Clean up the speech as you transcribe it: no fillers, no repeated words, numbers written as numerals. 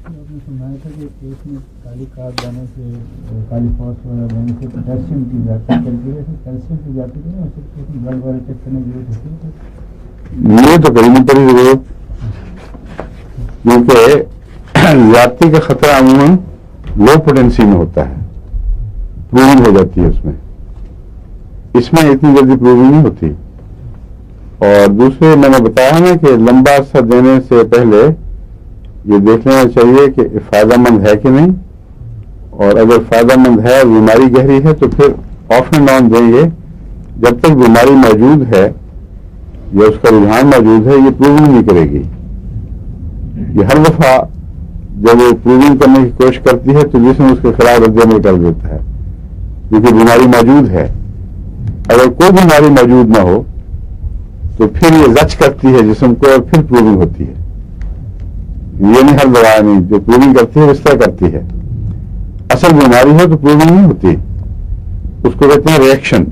آپ نے سنایا تھا کہ کیس میں کالی کارڈ دینے سے کالی فاسفورس دینے سے پوٹیشیم کی زیادتی چلتی ہے، کیلشیم کی زیادتی نہیں ہو سکتی، بلڈ وغیرہ چیک کرنے کی ضرورت ہوتی ہے؟ یہ تو کرنی پڑی ضرورت، کیونکہ زیادتی کا خطرہ عموماً لو پوٹینسی میں ہوتا ہے، پروونگ ہو جاتی ہے اس میں اتنی جلدی پروونگ نہیں ہوتی۔ اور دوسرے میں نے بتایا نا کہ لمبا عرصہ دینے سے پہلے یہ دیکھ لینا چاہیے کہ فائدہ مند ہے کہ نہیں، اور اگر فائدہ مند ہے اور بیماری گہری ہے تو پھر آف اینڈ آن دیں گے۔ جب تک بیماری موجود ہے یا اس کا رجحان موجود ہے یہ پروونگ نہیں کرے گی۔ یہ ہر دفعہ جب وہ پروونگ کرنے کی کوشش کرتی ہے تو جسم اس کے خلاف رد عمل کر دیتا ہے، کیونکہ بیماری موجود ہے۔ اگر کوئی بیماری موجود نہ ہو تو پھر یہ زچ کرتی ہے جسم کو اور پھر پروونگ ہوتی ہے۔ یہ نہیں ہر دوا نہیں جو پروونگ کرتی ہے اس طرح کرتی ہے۔ اصل بیماری ہے تو پروونگ نہیں ہوتی، اس کو کہتے ہیں ریئیکشن۔